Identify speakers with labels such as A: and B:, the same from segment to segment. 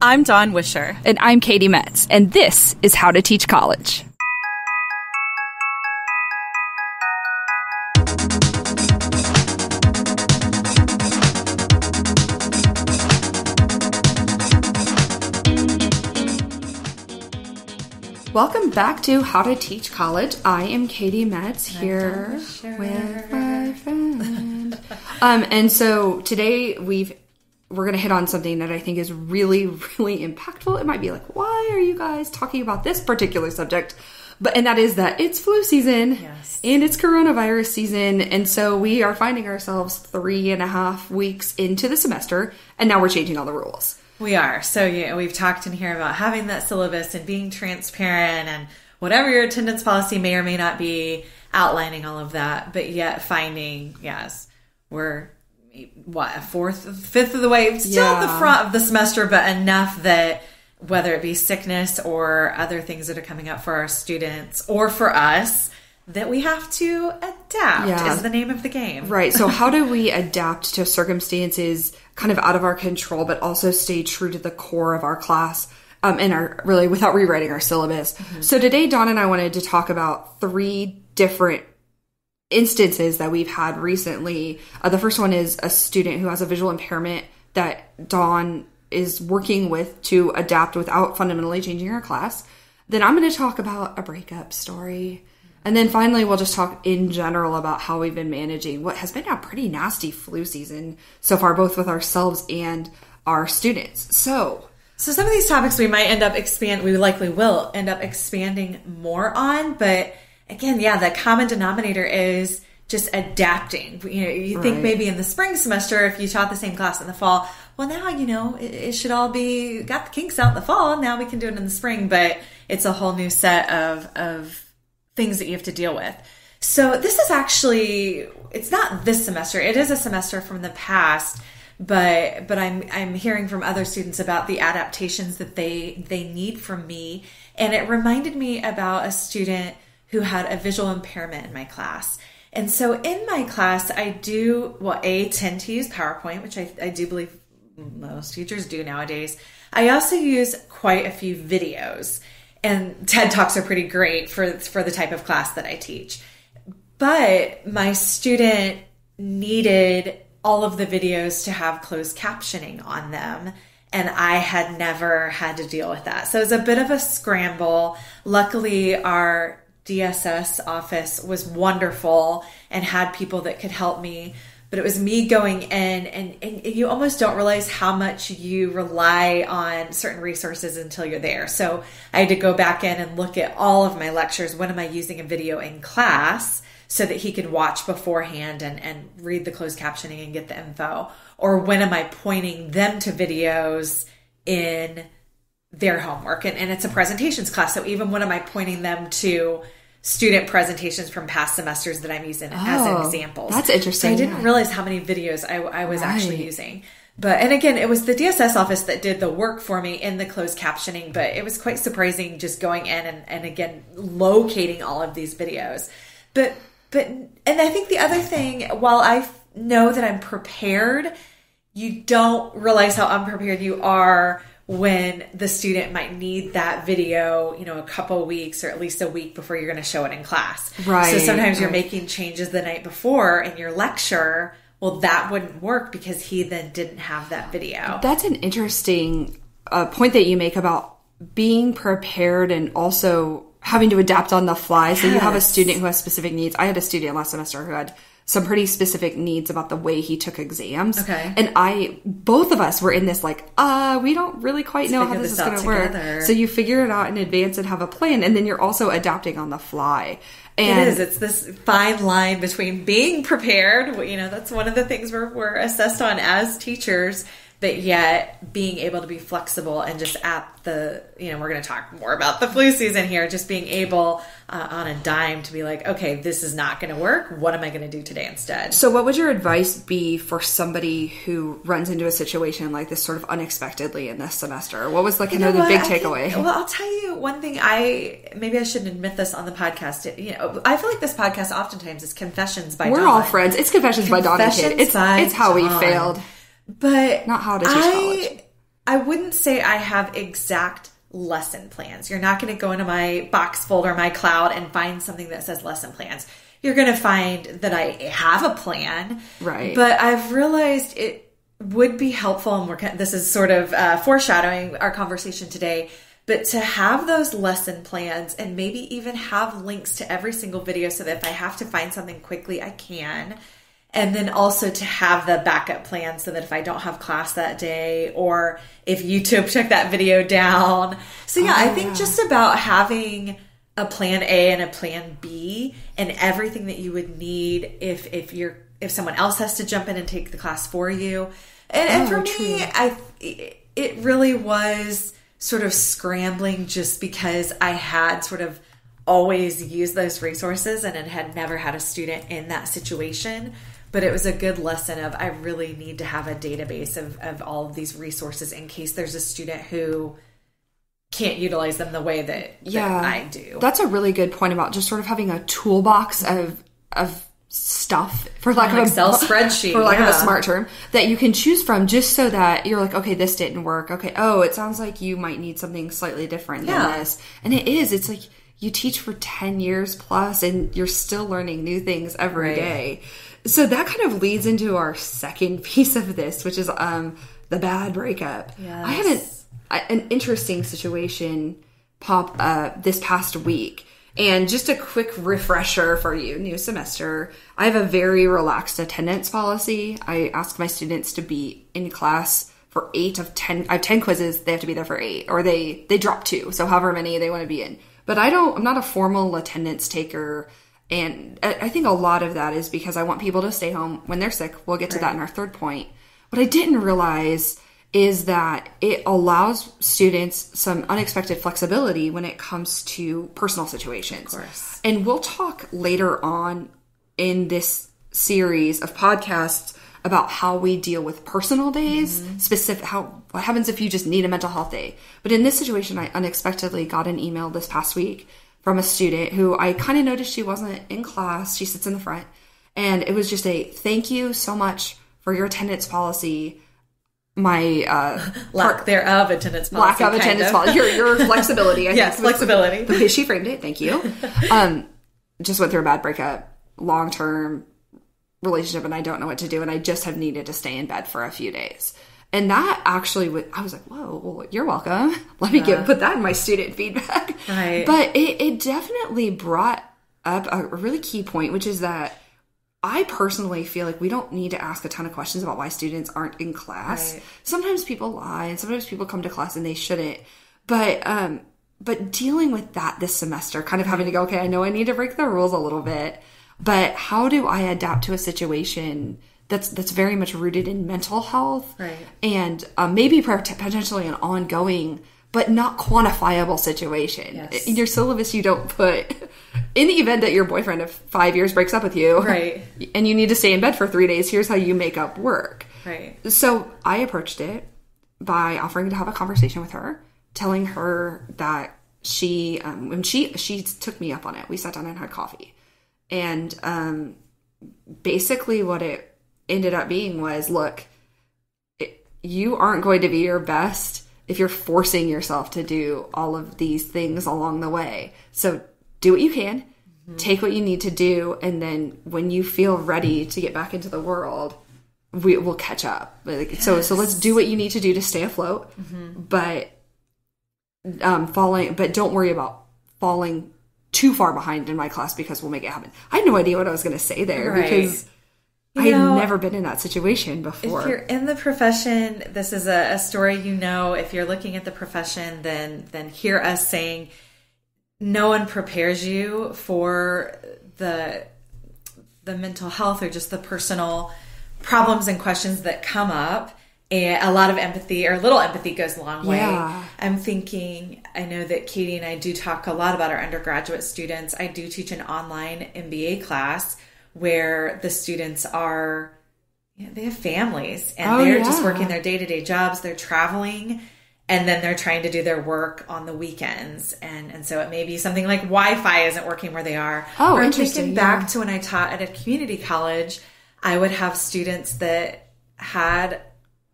A: I'm Dawn Wisher.
B: And I'm Katie Metz. And this is How to Teach College. Welcome back to How to Teach College. I am Katie Metz here with my friend. And so today we're going to hit on something that I think is really, really impactful. It might be like, why are you guys talking about this particular subject? And that is that it's flu season and it's coronavirus season. And so we are finding ourselves 3.5 weeks into the semester, and now we're changing all the rules.
C: We are. So we've talked in here about having that syllabus and being transparent and whatever your attendance policy may or may not be, outlining all of that, but yet finding, we're fifth of the way, still at the front of the semester, but enough that whether it be sickness or other things that are coming up for our students or for us, that we have to adapt is the name of the game.
B: Right. So how do we adapt to circumstances kind of out of our control, but also stay true to the core of our class and really without rewriting our syllabus? Mm-hmm. So today, Dawn and I wanted to talk about 3 different instances that we've had recently. The first one is a student who has a visual impairment that Dawn is working with to adapt without fundamentally changing her class. Then I'm going to talk about a breakup story. And then finally, we'll just talk in general about how we've been managing what has been a pretty nasty flu season so far, both with ourselves and our students. So
C: some of these topics we might end up we likely will end up expanding more on, but again, the common denominator is just adapting. You think maybe in the spring semester, if you taught the same class in the fall, well, now, it should all be got the kinks out in the fall. Now we can do it in the spring, but it's a whole new set of things that you have to deal with. So this is actually, it's not this semester. It is a semester from the past, but I'm hearing from other students about the adaptations that they need from me. And it reminded me about a student who had a visual impairment in my class. And so in my class, I do, tend to use PowerPoint, which I do believe most teachers do nowadays. I also use quite a few videos, and TED Talks are pretty great for the type of class that I teach. But my student needed all of the videos to have closed captioning on them, and I had never had to deal with that. So it was a bit of a scramble. Luckily, our DSS office was wonderful and had people that could help me, but it was me going in, and you almost don't realize how much you rely on certain resources until you're there. So I had to go back in and look at all of my lectures. When am I using a video in class so that he could watch beforehand and read the closed captioning and get the info? Or when am I pointing them to videos in their homework? And it's a presentations class. So even when am I pointing them to student presentations from past semesters that I'm using as examples?
B: That's interesting.
C: So I didn't realize how many videos I was actually using. And again, it was the DSS office that did the work for me in the closed captioning, but it was quite surprising just going in and again, locating all of these videos. But I think the other thing, while I know that I'm prepared, you don't realize how unprepared you are when the student might need that video, a couple of weeks or at least a week before you're going to show it in class.
B: Right.
C: So sometimes you're making changes the night before in your lecture. Well, that wouldn't work because he then didn't have that video.
B: That's an interesting point that you make about being prepared and also having to adapt on the fly. So you have a student who has specific needs. I had a student last semester who had some pretty specific needs about the way he took exams.
C: Okay.
B: And both of us were in this we don't really quite know how this is going to work. So you figure it out in advance and have a plan, and then you're also adapting on the fly. And
C: it is. It's this fine line between being prepared. That's one of the things we're assessed on as teachers, but yet being able to be flexible and just at the, we're going to talk more about the flu season here, just being able on a dime to be like, okay, this is not going to work. What am I going to do today instead?
B: So what would your advice be for somebody who runs into a situation like this sort of unexpectedly in this semester? What was the big takeaway?
C: I'll tell you one thing. Maybe I shouldn't admit this on the podcast. I feel like this podcast oftentimes is confessions by Dawn.
B: We're all friends. It's confessions by Dawn and Kate. It's how we failed.
C: But
B: not how to teach college.
C: I wouldn't say I have exact lesson plans. You're not going to go into my box folder, my cloud, and find something that says lesson plans. You're going to find that I have a plan.
B: Right.
C: But I've realized it would be helpful, and this is sort of foreshadowing our conversation today, but to have those lesson plans and maybe even have links to every single video so that if I have to find something quickly, I can. And then also to have the backup plan so that if I don't have class that day, or if YouTube took that video down. So I think just about having a plan A and a plan B and everything that you would need if someone else has to jump in and take the class for you. And for me, it really was sort of scrambling just because I had sort of always used those resources and had never had a student in that situation. But it was a good lesson of I really need to have a database of all of these resources in case there's a student who can't utilize them the way that I do.
B: That's a really good point about just sort of having a toolbox of stuff, for lack of an
C: Excel spreadsheet,
B: for lack of a smart term, that you can choose from, just so that you're like, okay, this didn't work. Okay, it sounds like you might need something slightly different than this. And it's like you teach for 10 years plus and you're still learning new things every day. So that kind of leads into our second piece of this, which is the bad breakup.
C: Yes.
B: I had an interesting situation pop this past week. And just a quick refresher for you, new semester, I have a very relaxed attendance policy. I ask my students to be in class for 8 of 10. I have 10 quizzes. They have to be there for 8, or they drop 2. So however many they want to be in. But I'm not a formal attendance taker. And I think a lot of that is because I want people to stay home when they're sick. We'll get to that in our third point. What I didn't realize is that it allows students some unexpected flexibility when it comes to personal situations.
C: Of course.
B: And we'll talk later on in this series of podcasts about how we deal with personal days, what happens if you just need a mental health day. But in this situation, I unexpectedly got an email this past week from a student who I kind of noticed she wasn't in class. She sits in the front. And it was just a thank you so much for your attendance policy. My
C: lack thereof attendance policy.
B: Lack of attendance policy. Your flexibility. I
C: yes,
B: think
C: flexibility.
B: The way she framed it. Thank you. Just went through a bad breakup, long-term relationship, and I don't know what to do. And I just have needed to stay in bed for a few days. And that actually, I was like, whoa, well, you're welcome. Let me put that in my student feedback.
C: Right.
B: But it definitely brought up a really key point, which is that I personally feel like we don't need to ask a ton of questions about why students aren't in class.
C: Right.
B: Sometimes people lie, and sometimes people come to class and they shouldn't. But dealing with that this semester, kind of having to go, okay, I know I need to break the rules a little bit, but how do I adapt to a situation that's very much rooted in mental health, and maybe potentially an ongoing but not quantifiable situation.
C: Yes.
B: In your syllabus, you don't put, in the event that your boyfriend of 5 years breaks up with you, and you need to stay in bed for 3 days, here's how you make up work.
C: Right.
B: So I approached it by offering to have a conversation with her, telling her that she took me up on it. We sat down and had coffee. And basically what it ended up being was, look, you aren't going to be your best if you're forcing yourself to do all of these things along the way. So do what you can, take what you need to do, and then when you feel ready to get back into the world, we'll catch up. So let's do what you need to do to stay afloat, but don't worry about falling too far behind in my class because we'll make it happen. I had no idea what I was going to say there because I had never been in that situation before.
C: If you're in the profession, this is a story if you're looking at the profession, then hear us saying no one prepares you for the mental health or just the personal problems and questions that come up. And a lot of empathy, or a little empathy, goes a long way.
B: Yeah.
C: I'm thinking, I know that Katie and I do talk a lot about our undergraduate students. I do teach an online MBA class where the students are, they have families and they're just working their day-to-day jobs. They're traveling, and then they're trying to do their work on the weekends. And so it may be something like Wi-Fi isn't working where they are.
B: Oh,
C: or I'm
B: interesting.
C: thinking back to when I taught at a community college, I would have students that had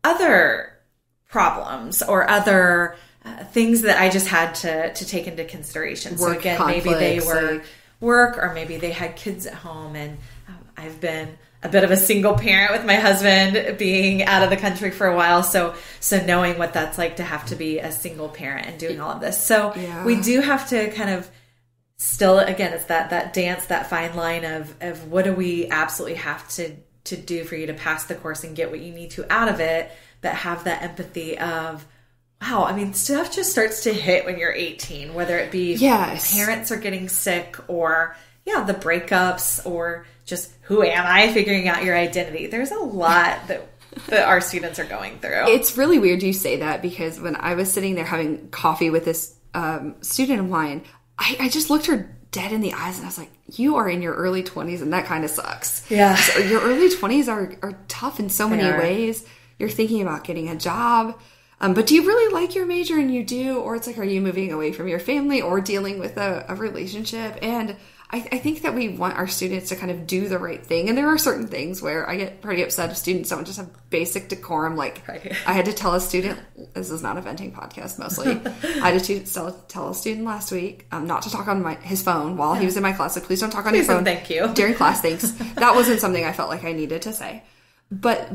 C: other problems or other things that I just had to take into consideration. So again, maybe they were work, or maybe they had kids at home, and I've been a bit of a single parent with my husband being out of the country for a while. So knowing what that's like to have to be a single parent and doing all of this. So we do have to kind of still, again, it's that dance, that fine line of what do we absolutely have to do for you to pass the course and get what you need to out of it, but have that empathy of, wow, I mean, stuff just starts to hit when you're 18, whether it be parents are getting sick, or the breakups, or just who am I, figuring out your identity. There's a lot that our students are going through.
B: It's really weird you say that, because when I was sitting there having coffee with this student of mine, I just looked her dead in the eyes and I was like, you are in your early 20s and that kind of sucks.
C: Yeah.
B: So your early 20s are tough in so many ways. You're thinking about getting a job. But do you really like your major? And you do? Or it's like, are you moving away from your family or dealing with a relationship? And I think that we want our students to kind of do the right thing. And there are certain things where I get pretty upset if students don't just have basic decorum. Like, I had to tell a student, this is not a venting podcast mostly, I had to tell a student last week not to talk on his phone while he was in my class. Like, please don't talk on your phone.
C: Thank you.
B: During class, thanks. That wasn't something I felt like I needed to say. But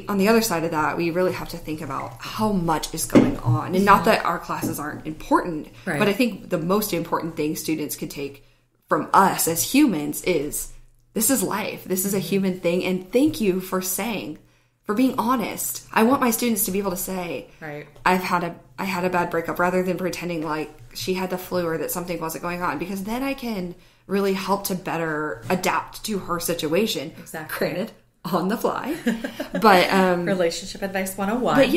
B: on the other side of that, we really have to think about how much is going on. And not that our classes aren't important, but I think the most important thing students could take from us as humans is, this is life. This is a human thing. And thank you for being honest. I want my students to be able to say, I had a bad breakup, rather than pretending like she had the flu or that something wasn't going on, because then I can really help to better adapt to her situation.
C: Exactly.
B: Granted, on the fly, but
C: relationship advice 101.
B: But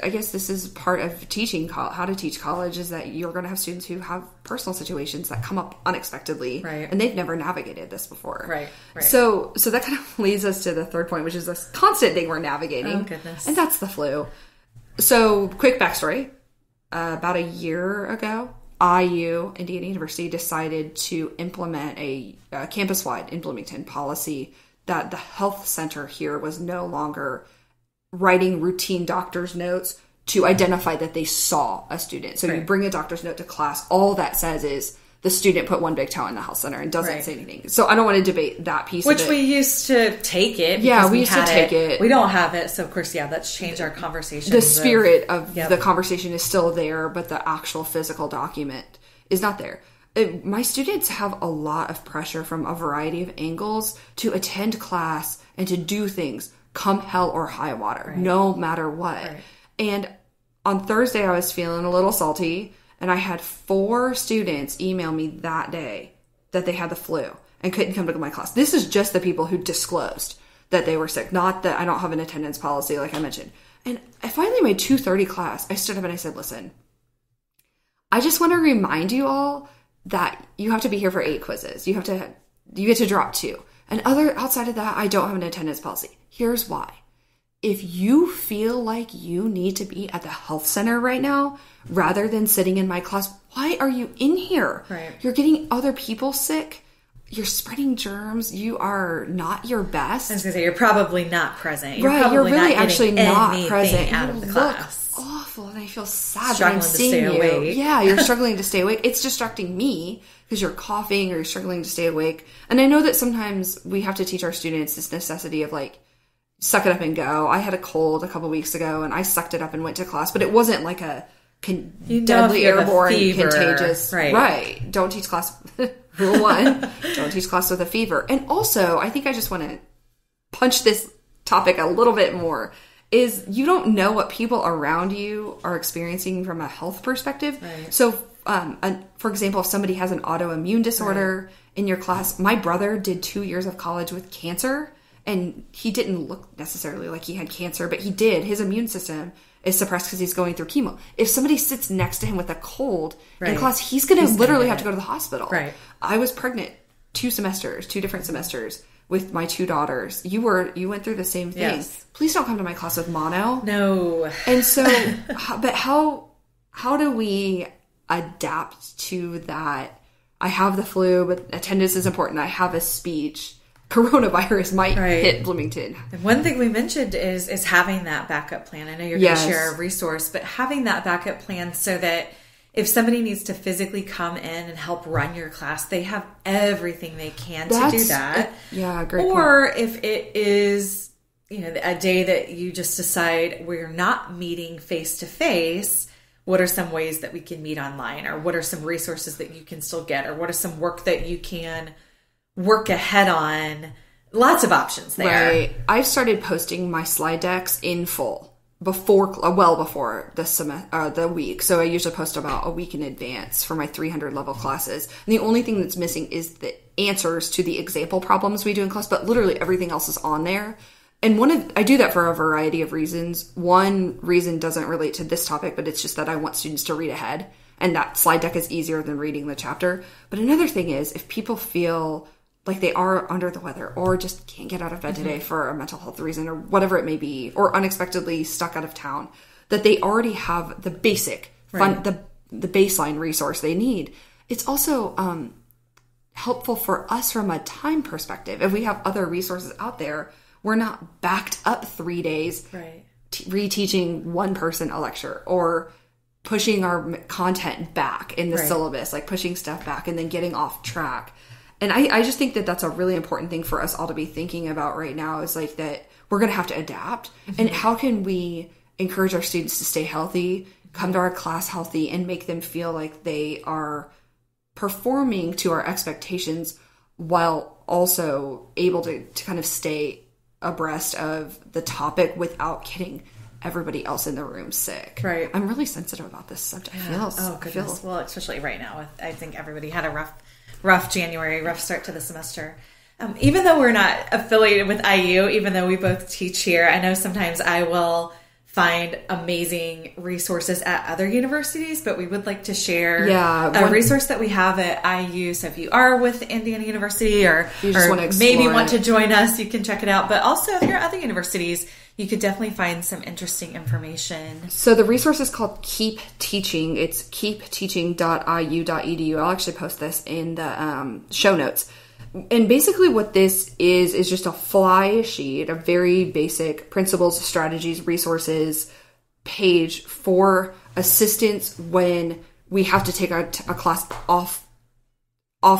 B: I guess this is part of teaching how to teach college, is that you're going to have students who have personal situations that come up unexpectedly, and they've never navigated this before.
C: Right.
B: So that kind of leads us to the third point, which is this constant thing we're navigating.
C: Oh goodness.
B: And that's the flu. So quick backstory: about a year ago, IU, Indiana University, decided to implement a campus-wide in Bloomington policy that the health center here was no longer writing routine doctor's notes to identify that they saw a student. So you bring a doctor's note to class, all that says is the student put one big toe in the health center and doesn't say anything. So I don't want to debate that piece of it.
C: Which we used to take it.
B: Yeah, we used to take it.
C: We don't have it. So of course, that's changed our conversation.
B: The spirit of the conversation is still there, but the actual physical document is not there. My students have a lot of pressure from a variety of angles to attend class and to do things come hell or high water, no matter what. And on Thursday, I was feeling a little salty, and I had 4 students email me that day that they had the flu and couldn't come to my class. This is just the people who disclosed that they were sick, not that I don't have an attendance policy like I mentioned. And I finally, my 2:30 class, I stood up and I said, listen, I just want to remind you all that you have to be here for 8 quizzes. You get to drop 2. And outside of that, I don't have an attendance policy. Here's why. If you feel like you need to be at the health center right now, rather than sitting in my class, why are you in here? You're getting other people sick. You're spreading germs. You are not your best.
C: I was going to say, you're probably not present.
B: You're really actually not present
C: out of the class.
B: Awful, and I feel sad
C: struggling
B: that I'm seeing
C: to stay awake.
B: Yeah, you're struggling to stay awake. It's distracting me because you're coughing or you're struggling to stay awake. And I know that sometimes we have to teach our students this necessity of like, suck it up and go. I had a cold a couple weeks ago and I sucked it up and went to class, but it wasn't like a deadly airborne contagious. Right. Don't teach class. Rule 1, don't teach class with a fever. And also, I think I just want to punch this topic a little bit more. Is you don't know what people around you are experiencing from a health perspective. So, for example, if somebody has an autoimmune disorder in your class, my brother did 2 years of college with cancer, and he didn't look necessarily like he had cancer, but he did. His immune system is suppressed because he's going through chemo. If somebody sits next to him with a cold in class, he's going to literally have to go to the hospital. I was pregnant 2 different semesters. With my 2 daughters, you went through the same thing. Yes. Please don't come to my class with mono.
C: No.
B: And so, but how do we adapt to that? I have the flu, but attendance is important. I have a speech. coronavirus might hit Bloomington.
C: And one thing we mentioned is having that backup plan. I know you're going to share a resource, but having that backup plan so that if somebody needs to physically come in and help run your class, they have everything they can to do that.
B: Great
C: Or
B: point.
C: if it is, a day that you just decide we're not meeting face to face, what are some ways that we can meet online? Or what are some resources that you can still get? Or what are some work that you can work ahead on? Lots of options there.
B: Right. I've started posting my slide decks in full before the week. So I usually post about a week in advance for my 300 level classes. And the only thing that's missing is the answers to the example problems we do in class, but literally everything else is on there. And I do that for a variety of reasons. One reason doesn't relate to this topic, but it's just that I want students to read ahead. And that slide deck is easier than reading the chapter. But another thing is, if people feel like they are under the weather or just can't get out of bed today for a mental health reason or whatever it may be, or unexpectedly stuck out of town, that they already have the basic, the baseline resource they need. It's also helpful for us from a time perspective. If we have other resources out there, we're not backed up 3 days reteaching one person a lecture or pushing our content back in the syllabus, like pushing stuff back and then getting off track. And I just think that that's a really important thing for us all to be thinking about right now, is like that we're going to have to adapt. And how can we encourage our students to stay healthy, come to our class healthy, and make them feel like they are performing to our expectations while also able to kind of stay abreast of the topic without getting everybody else in the room sick.
C: Right.
B: I'm really sensitive about this subject.
C: Well, especially right now. I think everybody had a rough January, rough start to the semester. Even though we're not affiliated with IU, even though we both teach here, I know sometimes I will find amazing resources at other universities, but we would like to share a resource that we have at IU. So if you are with Indiana University or maybe want to join us, you can check it out. But also if you're at other universities, you could definitely find some interesting information.
B: So the resource is called Keep Teaching. It's keepteaching.iu.edu. I'll actually post this in the show notes. And basically what this is just a fly sheet, a very basic principles, strategies, resources page for assistance when we have to take a class off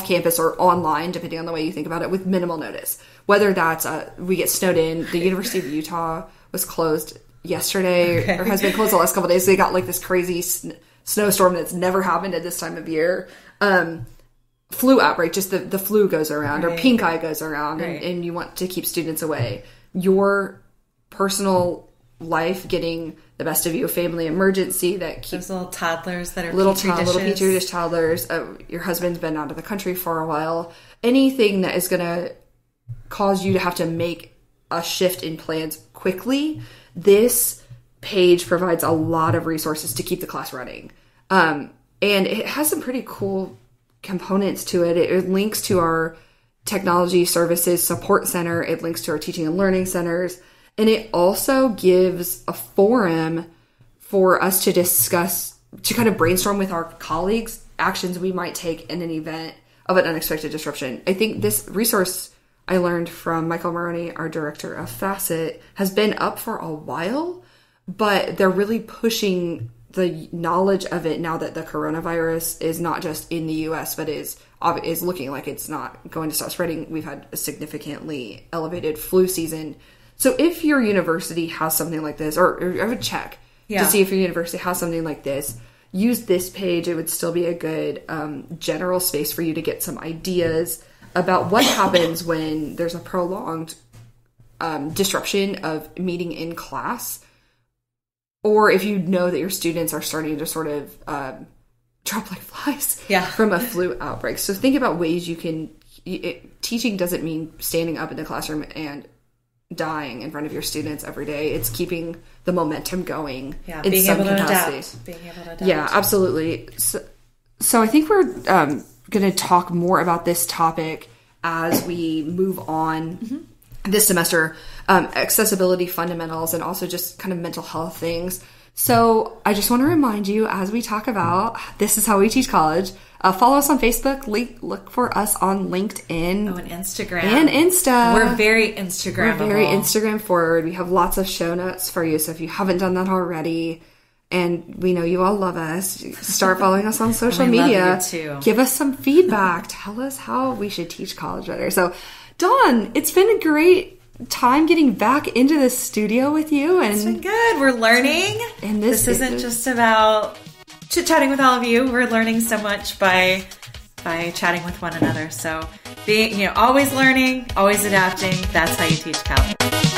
B: campus or online, depending on the way you think about it, with minimal notice. Whether that's we get snowed in. The University of Utah was closed yesterday or has been closed the last couple of days. So they got like this crazy snowstorm that's never happened at this time of year. Flu outbreak, just the flu goes around or pink eye goes around and you want to keep students away. Your personal life getting the best of you, a family emergency that keeps...
C: Those little toddlers that are
B: little petri dish toddlers. Your husband's been out of the country for a while. Anything that is going to cause you to have to make a shift in plans quickly, this page provides a lot of resources to keep the class running. And it has some pretty cool components to it. It links to our technology services support center. It links to our teaching and learning centers. And it also gives a forum for us to discuss, to kind of brainstorm with our colleagues, actions we might take in an event of an unexpected disruption. I think this resource I learned from Michael Maroney, our director of Facet, has been up for a while, but they're really pushing the knowledge of it now that the coronavirus is not just in the U.S., but is looking like it's not going to stop spreading. We've had a significantly elevated flu season. So if your university has something like this, or I would check to see if your university has something like this, use this page. It would still be a good general space for you to get some ideas about what happens when there's a prolonged disruption of meeting in class. Or if you know that your students are starting to sort of drop like flies from a flu outbreak. So think about ways you can... teaching doesn't mean standing up in the classroom and dying in front of your students every day. It's keeping the momentum going in some capacity.
C: Being able to adapt.
B: Yeah, absolutely. So I think we're going to talk more about this topic as we move on this semester, accessibility fundamentals and also just kind of mental health things. So I just want to remind you, as we talk about this is how we teach college, Follow us on Facebook. Look for us on LinkedIn.
C: Oh, and Instagram.
B: And Insta.
C: We're very Instagrammable.
B: We're very Instagram forward. We have lots of show notes for you. So if you haven't done that already, and we know you all love us, start following us on social media.
C: Love you too.
B: Give us some feedback. Tell us how we should teach college better. So, Dawn, it's been a great time getting back into the studio with you. And
C: it's been good. We're learning. And this isn't just about chit-chatting with all of you. We're learning so much by chatting with one another. So being, always learning, always adapting. That's how you teach college.